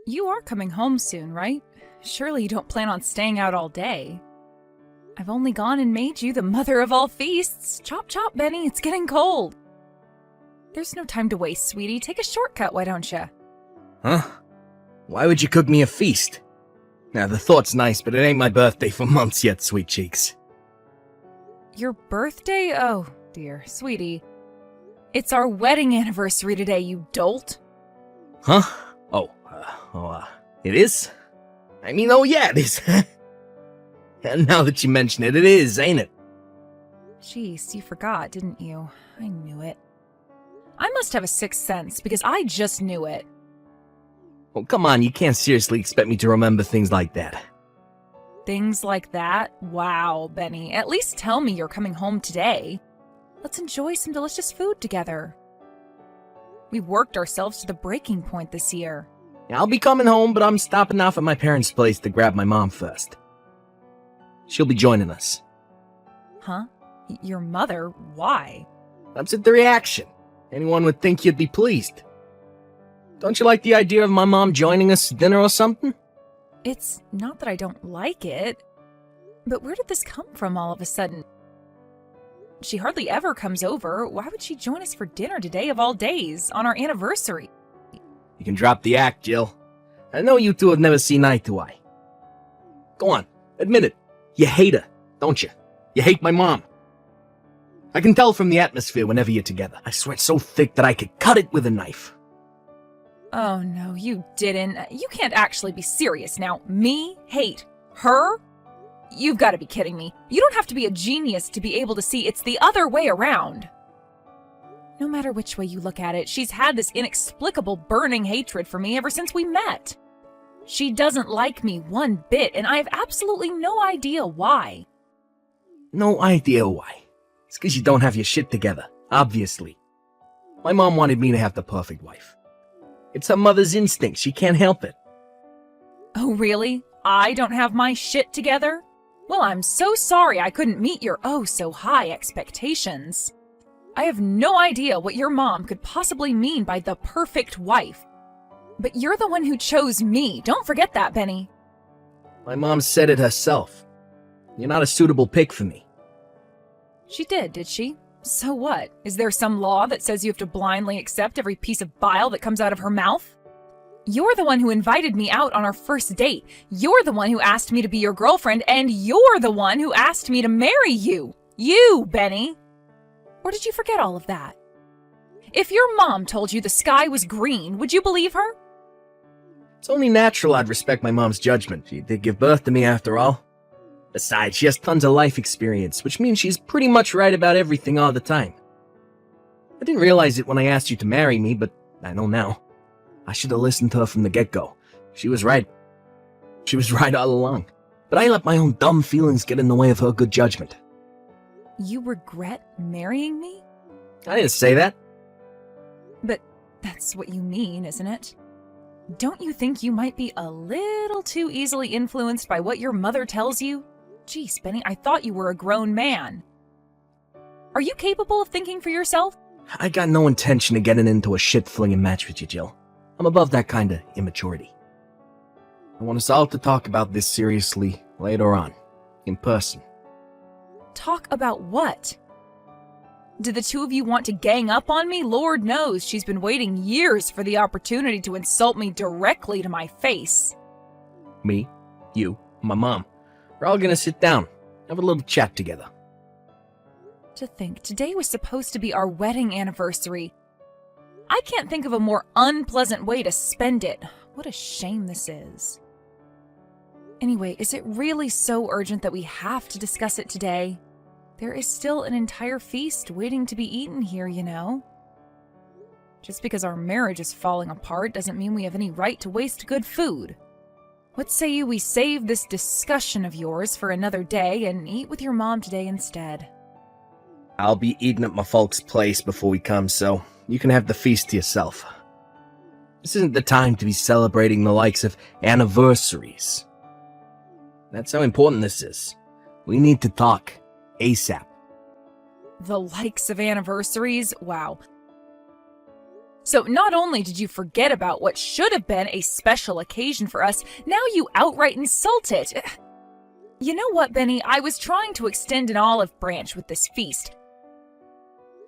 You are coming home soon, right? Surely you don't plan on staying out all day. I've only gone and made you the mother of all feasts. Chop chop, Benny, it's getting cold. There's no time to waste, sweetie. Take a shortcut, why don't you? Huh? Why would you cook me a feast? Now, the thought's nice, but it ain't my birthday for months yet, sweet cheeks. Your birthday? Oh, dear. Sweetie. It's our wedding anniversary today, you dolt. Huh? It is? I mean, oh yeah, it is. And now that you mention it, it is, ain't it? Jeez, you forgot, didn't you? I knew it. I must have a sixth sense, because I just knew it. Oh, come on, you can't seriously expect me to remember things like that. Things like that? Wow, Benny. At least tell me you're coming home today. Let's enjoy some delicious food together. We worked ourselves to the breaking point this year. I'll be coming home, but I'm stopping off at my parents' place to grab my mom first. She'll be joining us. Huh? Your mother? Why? Upset the reaction. Anyone would think you'd be pleased. Don't you like the idea of my mom joining us at dinner or something? It's not that I don't like it, but where did this come from all of a sudden? She hardly ever comes over. Why would she join us for dinner today of all days, on our anniversary? You can drop the act, Jill. I know you two have never seen eye to eye. Go on, admit it. You hate her, don't you? You hate my mom. I can tell from the atmosphere whenever you're together. I swear it's so thick that I could cut it with a knife. Oh no, you didn't. You can't actually be serious now. Me hate her? You've got to be kidding me. You don't have to be a genius to be able to see it's the other way around. No matter which way you look at it, she's had this inexplicable burning hatred for me ever since we met. She doesn't like me one bit, and I have absolutely no idea why. No idea why. It's because you don't have your shit together, obviously. My mom wanted me to have the perfect wife. It's her mother's instinct, she can't help it. Oh really? I don't have my shit together? Well, I'm so sorry I couldn't meet your oh-so-high expectations. I have no idea what your mom could possibly mean by the perfect wife. But you're the one who chose me. Don't forget that, Benny. My mom said it herself. You're not a suitable pick for me. She did she? So what? Is there some law that says you have to blindly accept every piece of bile that comes out of her mouth? You're the one who invited me out on our first date. You're the one who asked me to be your girlfriend, and you're the one who asked me to marry you. You, Benny. Or did you forget all of that? If your mom told you the sky was green, would you believe her? It's only natural I'd respect my mom's judgment. She did give birth to me after all. Besides, she has tons of life experience, which means she's pretty much right about everything all the time. I didn't realize it when I asked you to marry me, but I know now. I should have listened to her from the get-go. She was right. She was right all along. But I let my own dumb feelings get in the way of her good judgment. You regret marrying me? I didn't say that. But that's what you mean, isn't it? Don't you think you might be a little too easily influenced by what your mother tells you? Geez, Benny, I thought you were a grown man. Are you capable of thinking for yourself? I got no intention of getting into a shit-flinging match with you, Jill. I'm above that kind of immaturity. I want us all to talk about this seriously later on, in person. Talk about what? Did the two of you want to gang up on me? Lord knows she's been waiting years for the opportunity to insult me directly to my face. Me, you, my mom. We're all gonna sit down, have a little chat together. To think, today was supposed to be our wedding anniversary. I can't think of a more unpleasant way to spend it. What a shame this is. Anyway, is it really so urgent that we have to discuss it today? There is still an entire feast waiting to be eaten here, you know. Just because our marriage is falling apart doesn't mean we have any right to waste good food. What say you we save this discussion of yours for another day and eat with your mom today instead? I'll be eating at my folks' place before we come, so you can have the feast to yourself. This isn't the time to be celebrating the likes of anniversaries. That's how important this is. We need to talk. ASAP. The likes of anniversaries? Wow. So not only did you forget about what should have been a special occasion for us, now you outright insult it. You know what, Benny? I was trying to extend an olive branch with this feast.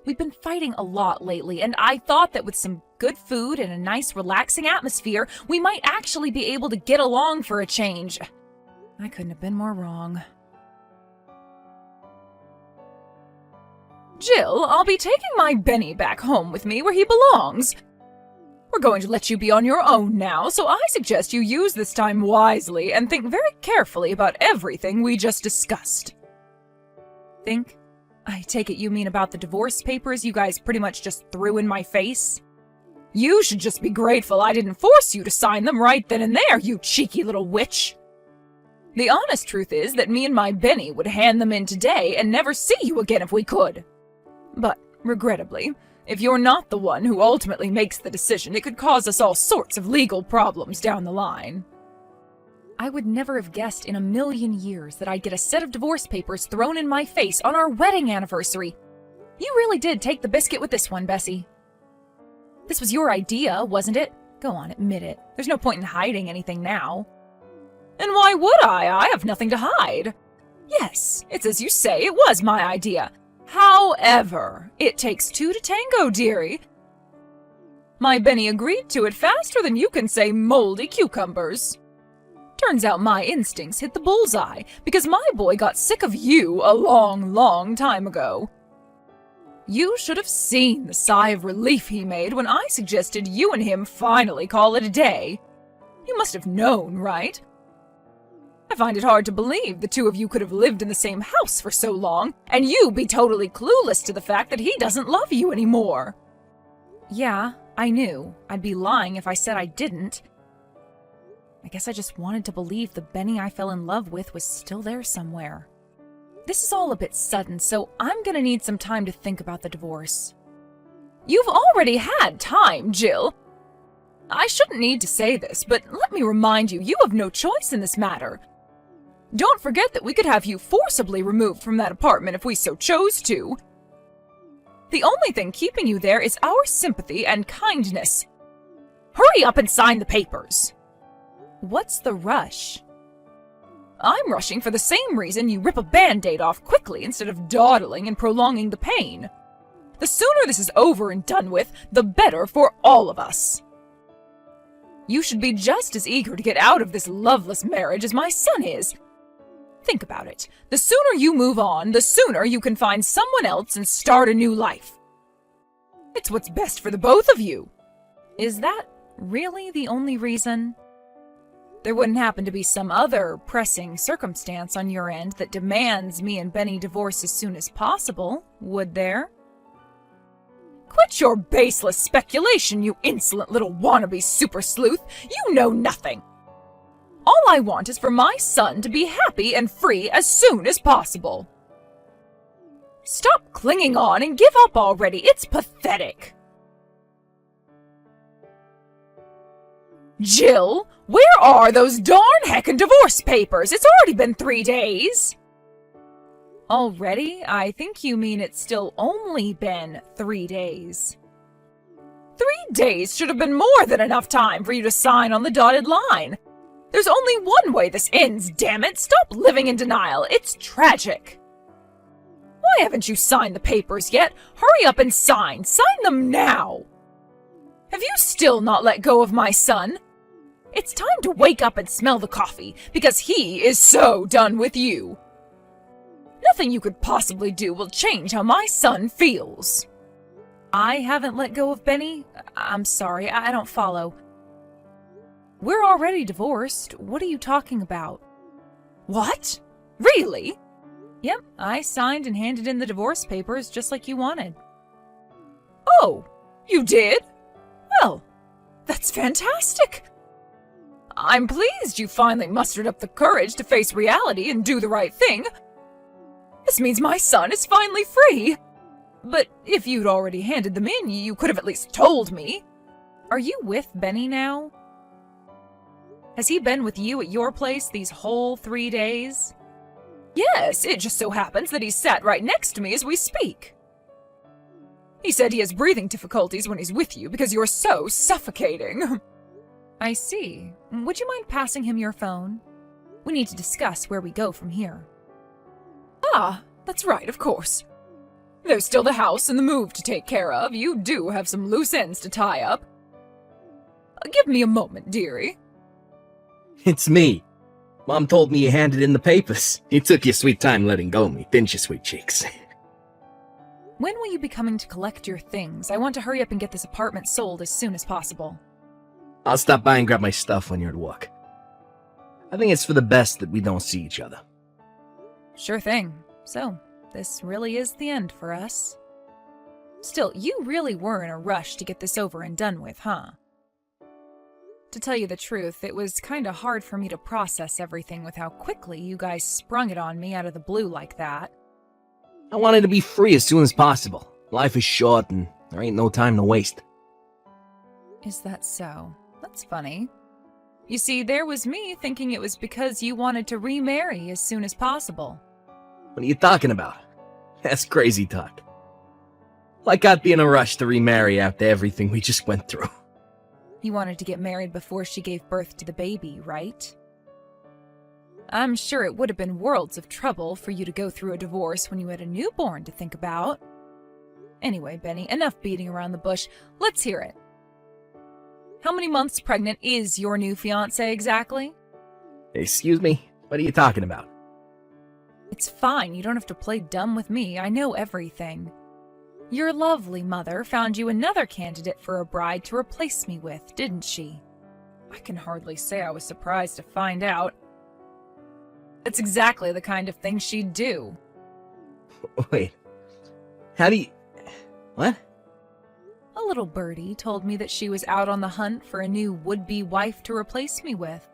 We've been fighting a lot lately, and I thought that with some good food and a nice relaxing atmosphere, we might actually be able to get along for a change. I couldn't have been more wrong. Jill, I'll be taking my Benny back home with me where he belongs. We're going to let you be on your own now, so I suggest you use this time wisely and think very carefully about everything we just discussed. Think? I take it you mean about the divorce papers you guys pretty much just threw in my face? You should just be grateful I didn't force you to sign them right then and there, you cheeky little witch. The honest truth is that me and my Benny would hand them in today and never see you again if we could. But, regrettably, if you're not the one who ultimately makes the decision, it could cause us all sorts of legal problems down the line. I would never have guessed in a million years that I'd get a set of divorce papers thrown in my face on our wedding anniversary. You really did take the biscuit with this one, Bessie. This was your idea, wasn't it? Go on, admit it. There's no point in hiding anything now. And why would I? I have nothing to hide. Yes, it's as you say, it was my idea. However, it takes two to tango, dearie. My Benny agreed to it faster than you can say moldy cucumbers. Turns out my instincts hit the bullseye, because my boy got sick of you a long, long time ago. You should have seen the sigh of relief he made when I suggested you and him finally call it a day. You must have known, right? I find it hard to believe the two of you could have lived in the same house for so long, and you be totally clueless to the fact that he doesn't love you anymore. Yeah, I knew. I'd be lying if I said I didn't. I guess I just wanted to believe the Benny I fell in love with was still there somewhere. This is all a bit sudden, so I'm gonna need some time to think about the divorce. You've already had time, Jill. I shouldn't need to say this, but let me remind you, you have no choice in this matter. Don't forget that we could have you forcibly removed from that apartment if we so chose to. The only thing keeping you there is our sympathy and kindness. Hurry up and sign the papers. What's the rush? I'm rushing for the same reason you rip a Band-Aid off quickly instead of dawdling and prolonging the pain. The sooner this is over and done with, the better for all of us. You should be just as eager to get out of this loveless marriage as my son is. Think about it. The sooner you move on, the sooner you can find someone else and start a new life. It's what's best for the both of you. Is that really the only reason? There wouldn't happen to be some other pressing circumstance on your end that demands me and Benny divorce as soon as possible, would there? Quit your baseless speculation, you insolent little wannabe super sleuth. You know nothing. All I want is for my son to be happy and free as soon as possible. Stop clinging on and give up already. It's pathetic. Jill, where are those darn heckin' divorce papers? It's already been 3 days. Already? I think you mean it's still only been 3 days. 3 days should have been more than enough time for you to sign on the dotted line. There's only one way this ends, damn it! Stop living in denial. It's tragic. Why haven't you signed the papers yet? Hurry up and sign. Sign them now. Have you still not let go of my son? It's time to wake up and smell the coffee, because he is so done with you. Nothing you could possibly do will change how my son feels. I haven't let go of Benny? I'm sorry, I don't follow. We're already divorced. What are you talking about? What? Really? Yep, I signed and handed in the divorce papers just like you wanted. Oh, you did? Well, that's fantastic. I'm pleased you finally mustered up the courage to face reality and do the right thing. This means my son is finally free. But if you'd already handed them in, you could have at least told me. Are you with Benny now? Has he been with you at your place these whole 3 days? Yes, it just so happens that he's sat right next to me as we speak. He said he has breathing difficulties when he's with you because you're so suffocating. I see. Would you mind passing him your phone? We need to discuss where we go from here. Ah, that's right, of course. There's still the house and the move to take care of. You do have some loose ends to tie up. Give me a moment, dearie. It's me. Mom told me you handed in the papers. You took your sweet time letting go of me, didn't you, sweet cheeks? When will you be coming to collect your things? I want to hurry up and get this apartment sold as soon as possible. I'll stop by and grab my stuff when you're at work. I think it's for the best that we don't see each other. Sure thing. So, this really is the end for us. Still, you really were in a rush to get this over and done with, huh? To tell you the truth, it was kinda hard for me to process everything with how quickly you guys sprung it on me out of the blue like that. I wanted to be free as soon as possible. Life is short and there ain't no time to waste. Is that so? That's funny. You see, there was me thinking it was because you wanted to remarry as soon as possible. What are you talking about? That's crazy talk. Like I'd be in a rush to remarry after everything we just went through. You wanted to get married before she gave birth to the baby, right? I'm sure it would have been worlds of trouble for you to go through a divorce when you had a newborn to think about. Anyway, Benny, enough beating around the bush. Let's hear it. How many months pregnant is your new fiancé exactly? Excuse me? What are you talking about? It's fine, you don't have to play dumb with me. I know everything. Your lovely mother found you another candidate for a bride to replace me with, didn't she? I can hardly say I was surprised to find out. It's exactly the kind of thing she'd do. Wait. How do you... What? A little birdie told me that she was out on the hunt for a new would-be wife to replace me with.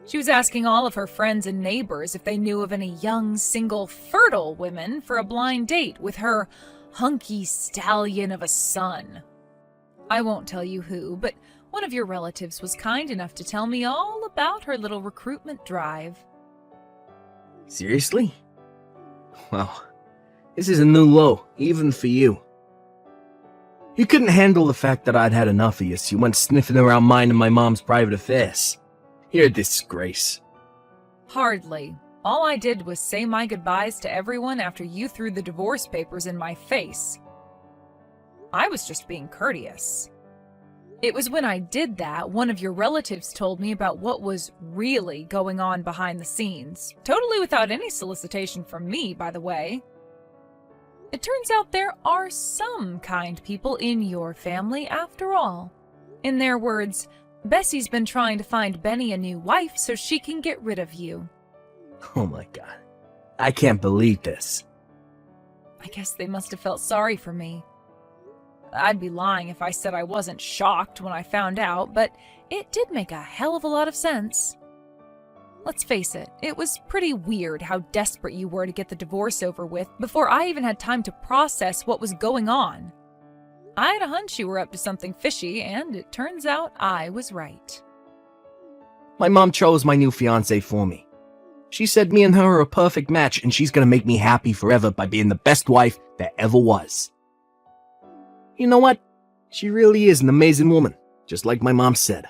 She was asking all of her friends and neighbors if they knew of any young, single, fertile women for a blind date with her hunky stallion of a son. I won't tell you who, but one of your relatives was kind enough to tell me all about her little recruitment drive. Seriously? Wow. This is a new low, even for you. You couldn't handle the fact that I'd had enough of you, so you went sniffing around mine and my mom's private affairs. You're a disgrace. Hardly. All I did was say my goodbyes to everyone after you threw the divorce papers in my face. I was just being courteous. It was when I did that, one of your relatives told me about what was really going on behind the scenes. Totally without any solicitation from me, by the way. It turns out there are some kind people in your family after all. In their words, Bessie's been trying to find Benny a new wife so she can get rid of you. Oh my god. I can't believe this. I guess they must have felt sorry for me. I'd be lying if I said I wasn't shocked when I found out, but it did make a hell of a lot of sense. Let's face it, it was pretty weird how desperate you were to get the divorce over with before I even had time to process what was going on. I had a hunch you were up to something fishy, and it turns out I was right. My mom chose my new fiancé for me. She said me and her are a perfect match, and she's gonna make me happy forever by being the best wife there ever was. You know what? She really is an amazing woman, just like my mom said.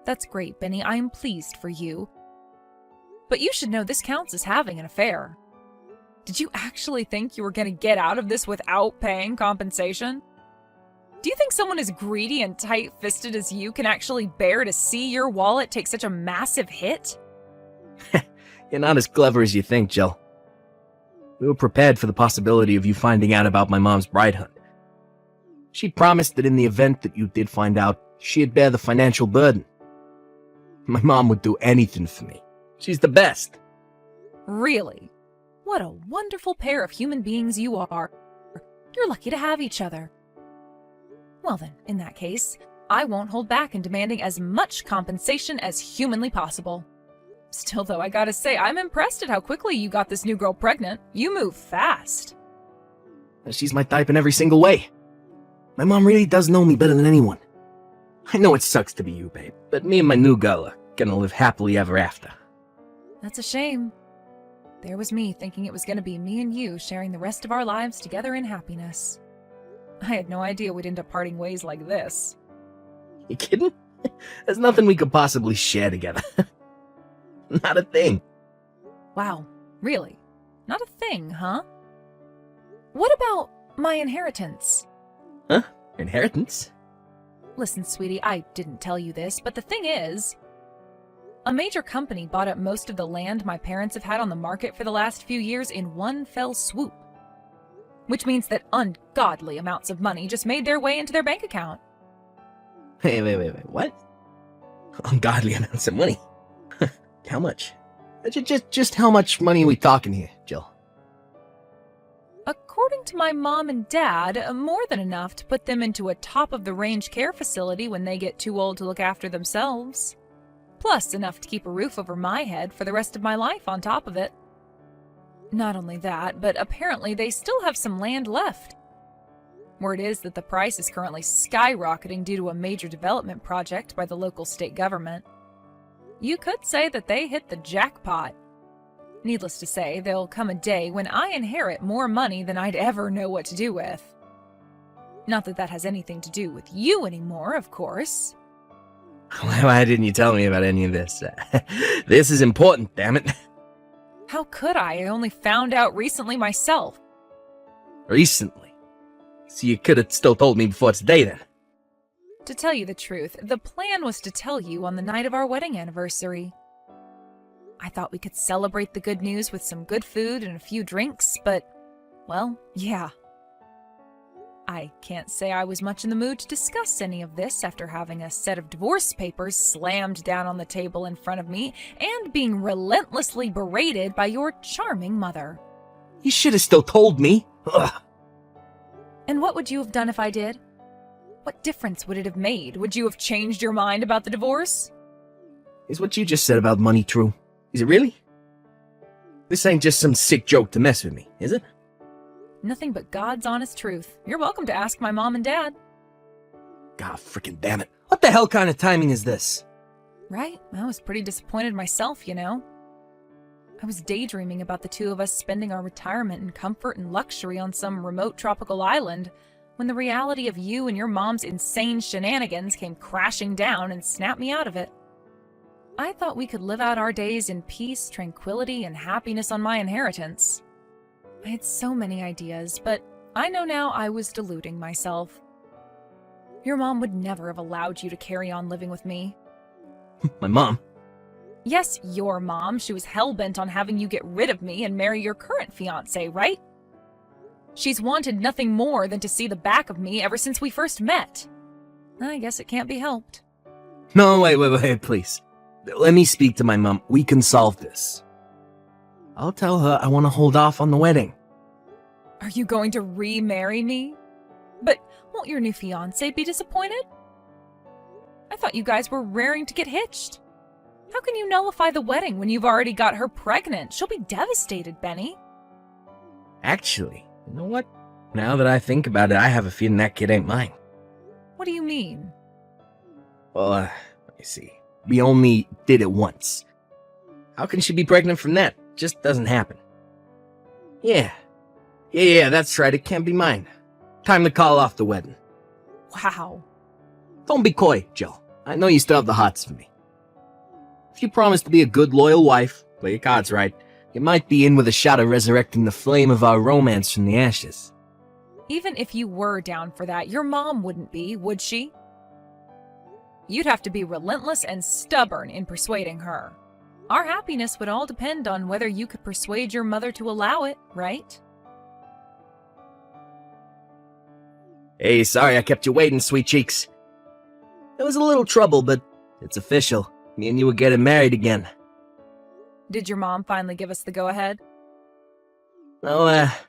That's great, Benny. I am pleased for you. But you should know this counts as having an affair. Did you actually think you were going to get out of this without paying compensation? Do you think someone as greedy and tight-fisted as you can actually bear to see your wallet take such a massive hit? You're not as clever as you think, Jill. We were prepared for the possibility of you finding out about my mom's bride hunt. She promised that in the event that you did find out, she'd bear the financial burden. My mom would do anything for me. She's the best. Really? What a wonderful pair of human beings you are. You're lucky to have each other. Well then, in that case, I won't hold back in demanding as much compensation as humanly possible. Still though, I gotta say, I'm impressed at how quickly you got this new girl pregnant. You move fast. She's my type in every single way. My mom really does know me better than anyone. I know it sucks to be you, babe, but me and my new girl are gonna live happily ever after. That's a shame. There was me thinking it was going to be me and you sharing the rest of our lives together in happiness. I had no idea we'd end up parting ways like this. You kidding? There's nothing we could possibly share together. Not a thing. Wow, really? Not a thing, huh? What about my inheritance? Huh? Inheritance? Listen, sweetie, I didn't tell you this, but the thing is, a major company bought up most of the land my parents have had on the market for the last few years in one fell swoop. Which means that ungodly amounts of money just made their way into their bank account. Wait, what? Ungodly amounts of money? How much? Just how much money are we talking here, Jill? According to my mom and dad, more than enough to put them into a top-of-the-range care facility when they get too old to look after themselves. Plus enough to keep a roof over my head for the rest of my life on top of it. Not only that, but apparently they still have some land left. Word is that the price is currently skyrocketing due to a major development project by the local state government. You could say that they hit the jackpot. Needless to say, there'll come a day when I inherit more money than I'd ever know what to do with. Not that that has anything to do with you anymore, of course. Why didn't you tell me about any of this? This is important, damn it. How could I? I only found out recently myself. Recently? So you could have still told me before today, then? To tell you the truth, the plan was to tell you on the night of our wedding anniversary. I thought we could celebrate the good news with some good food and a few drinks, but, well, yeah. I can't say I was much in the mood to discuss any of this after having a set of divorce papers slammed down on the table in front of me and being relentlessly berated by your charming mother. You should have still told me. Ugh. And what would you have done if I did? What difference would it have made? Would you have changed your mind about the divorce? Is what you just said about money true? Is it really? This ain't just some sick joke to mess with me, is it? Nothing but God's honest truth. You're welcome to ask my mom and dad. God frickin' damn it. What the hell kind of timing is this? Right? I was pretty disappointed myself, you know. I was daydreaming about the two of us spending our retirement in comfort and luxury on some remote tropical island, when the reality of you and your mom's insane shenanigans came crashing down and snapped me out of it. I thought we could live out our days in peace, tranquility, and happiness on my inheritance. I had so many ideas, but I know now I was deluding myself. Your mom would never have allowed you to carry on living with me. My mom? Yes, your mom. She was hell-bent on having you get rid of me and marry your current fiancé, right? She's wanted nothing more than to see the back of me ever since we first met. I guess it can't be helped. No, wait, please. Let me speak to my mom. We can solve this. I'll tell her I want to hold off on the wedding. Are you going to remarry me? But won't your new fiancé be disappointed? I thought you guys were raring to get hitched. How can you nullify the wedding when you've already got her pregnant? She'll be devastated, Benny. Actually, you know what? Now that I think about it, I have a feeling that kid ain't mine. What do you mean? Well, let me see. We only did it once. How can she be pregnant from that? Just doesn't happen. Yeah, that's right. It can't be mine. Time to call off the wedding. Wow. Don't be coy, Jill. I know you still have the hots for me. If you promise to be a good, loyal wife, play your cards right, you might be in with a shot of resurrecting the flame of our romance from the ashes. Even if you were down for that, your mom wouldn't be, would she? You'd have to be relentless and stubborn in persuading her. Our happiness would all depend on whether you could persuade your mother to allow it, right? Hey, sorry I kept you waiting, sweet cheeks. There was a little trouble, but it's official. Me and you are getting married again. Did your mom finally give us the go-ahead? Oh,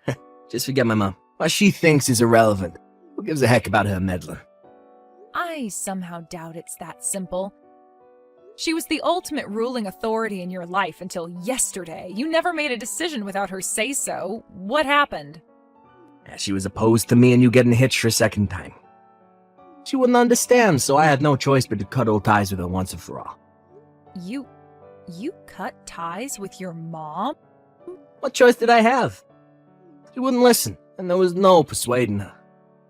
just forget my mom. What she thinks is irrelevant. Who gives a heck about her meddling? I somehow doubt it's that simple. She was the ultimate ruling authority in your life until yesterday. You never made a decision without her say-so. What happened? She was opposed to me and you getting hitched for a second time. She wouldn't understand, so I had no choice but to cut all ties with her once and for all. You cut ties with your mom? What choice did I have? She wouldn't listen, and there was no persuading her.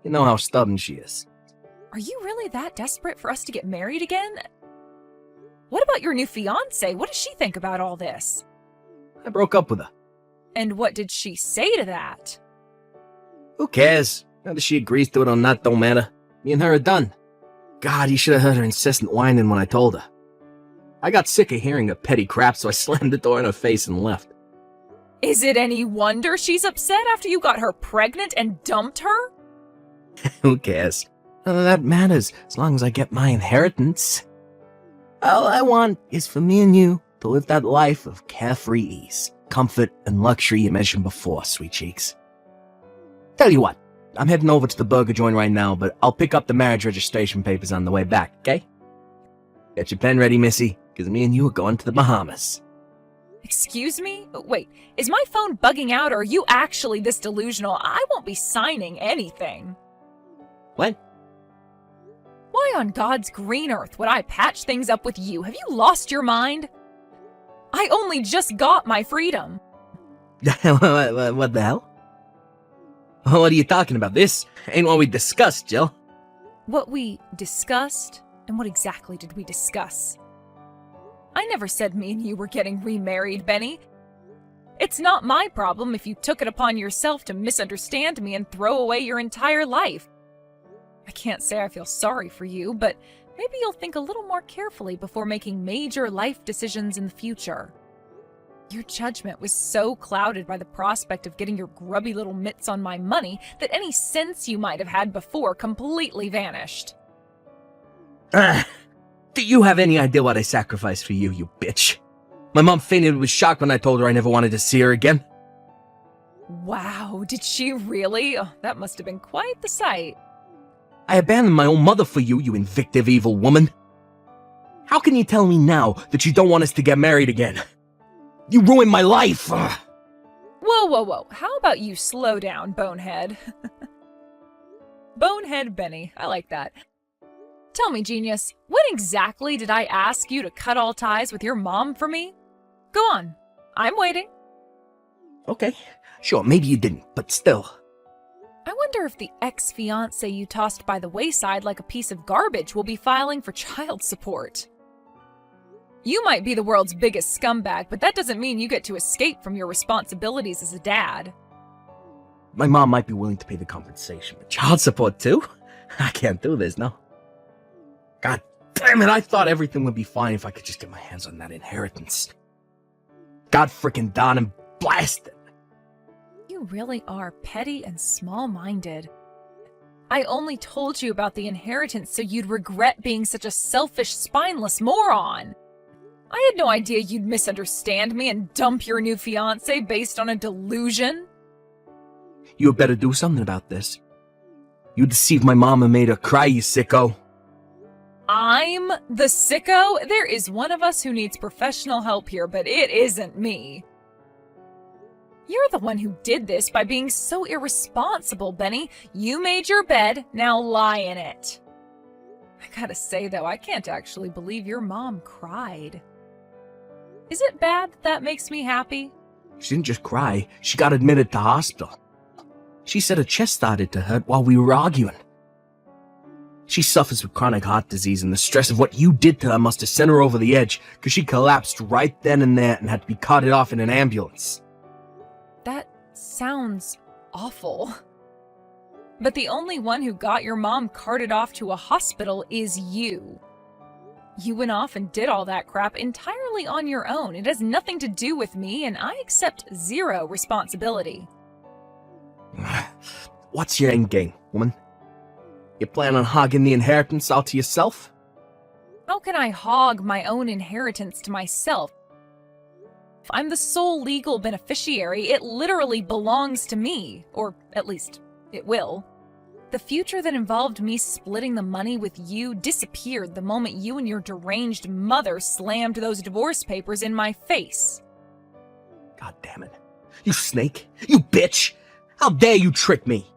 You know how stubborn she is. Are you really that desperate for us to get married again? What about your new fiancé? What does she think about all this? I broke up with her. And what did she say to that? Who cares? Whether she agrees to it or not don't matter. Me and her are done. God, you should have heard her incessant whining when I told her. I got sick of hearing her petty crap, so I slammed the door in her face and left. Is it any wonder she's upset after you got her pregnant and dumped her? Who cares? None of that matters as long as I get my inheritance. All I want is for me and you to live that life of carefree ease, comfort, and luxury you mentioned before, sweet cheeks. Tell you what, I'm heading over to the burger joint right now, but I'll pick up the marriage registration papers on the way back, okay? Get your pen ready, Missy, because me and you are going to the Bahamas. Excuse me? Wait, is my phone bugging out or are you actually this delusional? I won't be signing anything. What? Why on God's green earth would I patch things up with you? Have you lost your mind? I only just got my freedom. What the hell? What are you talking about? This ain't what we discussed, Jill. What we discussed? And what exactly did we discuss? I never said me and you were getting remarried, Benny. It's not my problem if you took it upon yourself to misunderstand me and throw away your entire life. I can't say I feel sorry for you, but maybe you'll think a little more carefully before making major life decisions in the future. Your judgment was so clouded by the prospect of getting your grubby little mitts on my money that any sense you might have had before completely vanished. Do you have any idea what I sacrificed for you, you bitch? My mom fainted with shock when I told her I never wanted to see her again. Wow, did she really? Oh, that must have been quite the sight. I abandoned my own mother for you, you invictive evil woman. How can you tell me now that you don't want us to get married again? You ruined my life! Ugh. Whoa. How about you slow down, bonehead? Bonehead Benny, I like that. Tell me, genius, when exactly did I ask you to cut all ties with your mom for me? Go on, I'm waiting. Okay, sure, maybe you didn't, but still. I wonder if the ex-fiancé you tossed by the wayside like a piece of garbage will be filing for child support. You might be the world's biggest scumbag, but that doesn't mean you get to escape from your responsibilities as a dad. My mom might be willing to pay the compensation, but child support too? I can't do this, no. God damn it, I thought everything would be fine if I could just get my hands on that inheritance. God frickin' darn and blast it. You really are petty and small-minded. I only told you about the inheritance so you'd regret being such a selfish, spineless moron. I had no idea you'd misunderstand me and dump your new fiancé based on a delusion. You had better do something about this. You deceived my mom and made her cry, you sicko. I'm the sicko? There is one of us who needs professional help here, but it isn't me. You're the one who did this by being so irresponsible, Benny. You made your bed, now lie in it. I gotta say, though, I can't actually believe your mom cried. Is it bad that makes me happy? She didn't just cry, she got admitted to hospital. She said her chest started to hurt while we were arguing. She suffers with chronic heart disease, and the stress of what you did to her must have sent her over the edge, because she collapsed right then and there and had to be carted off in an ambulance. That sounds awful. But the only one who got your mom carted off to a hospital is you. You went off and did all that crap entirely on your own. It has nothing to do with me, and I accept zero responsibility. What's your end game, woman? You plan on hogging the inheritance all to yourself? How can I hog my own inheritance to myself? If I'm the sole legal beneficiary, it literally belongs to me. Or at least, it will. The future that involved me splitting the money with you disappeared the moment you and your deranged mother slammed those divorce papers in my face. God damn it. You snake! You bitch! How dare you trick me!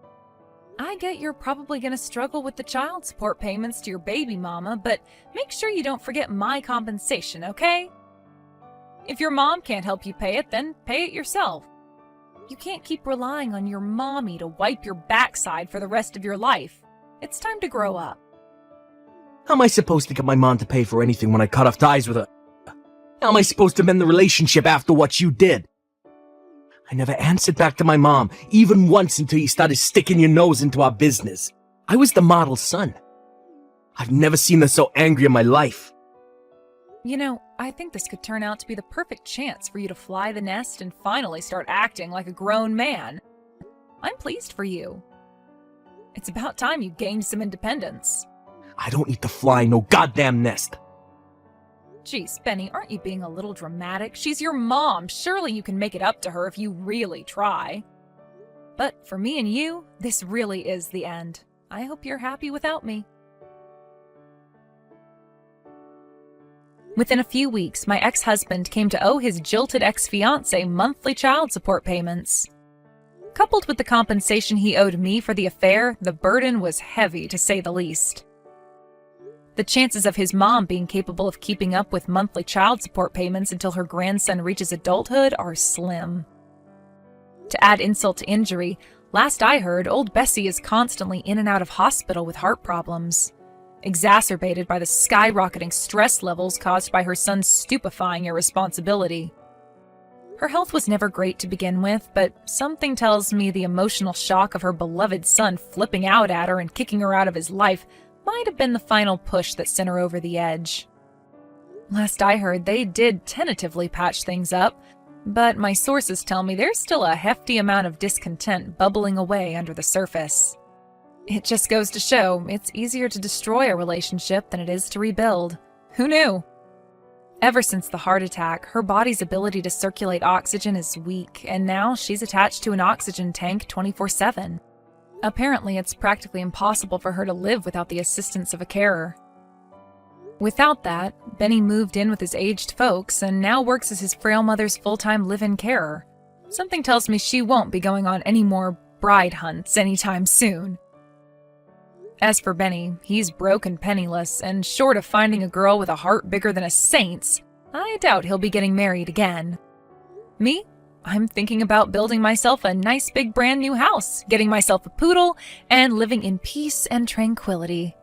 I get you're probably going to struggle with the child support payments to your baby mama, but make sure you don't forget my compensation, okay? If your mom can't help you pay it, then pay it yourself. You can't keep relying on your mommy to wipe your backside for the rest of your life. It's time to grow up. How am I supposed to get my mom to pay for anything when I cut off ties with her? How am I supposed to mend the relationship after what you did? I never answered back to my mom, even once, until you started sticking your nose into our business. I was the model son. I've never seen her so angry in my life. You know, I think this could turn out to be the perfect chance for you to fly the nest and finally start acting like a grown man. I'm pleased for you. It's about time you gained some independence. I don't need to fly no goddamn nest. Geez, Benny, aren't you being a little dramatic? She's your mom. Surely you can make it up to her if you really try. But for me and you, this really is the end. I hope you're happy without me. Within a few weeks, my ex-husband came to owe his jilted ex-fiancée monthly child support payments. Coupled with the compensation he owed me for the affair, the burden was heavy, to say the least. The chances of his mom being capable of keeping up with monthly child support payments until her grandson reaches adulthood are slim. To add insult to injury, last I heard, old Bessie is constantly in and out of hospital with heart problems, exacerbated by the skyrocketing stress levels caused by her son's stupefying irresponsibility. Her health was never great to begin with, but something tells me the emotional shock of her beloved son flipping out at her and kicking her out of his life might have been the final push that sent her over the edge. Last I heard, they did tentatively patch things up, but my sources tell me there's still a hefty amount of discontent bubbling away under the surface. It just goes to show it's easier to destroy a relationship than it is to rebuild. Who knew? Ever since the heart attack, her body's ability to circulate oxygen is weak, and now she's attached to an oxygen tank 24/7. Apparently, it's practically impossible for her to live without the assistance of a carer. Without that, Benny moved in with his aged folks and now works as his frail mother's full-time live-in carer. Something tells me she won't be going on any more bride hunts anytime soon. As for Benny, he's broke and penniless, and short of finding a girl with a heart bigger than a saint's, I doubt he'll be getting married again. Me? I'm thinking about building myself a nice big brand new house, getting myself a poodle, and living in peace and tranquility.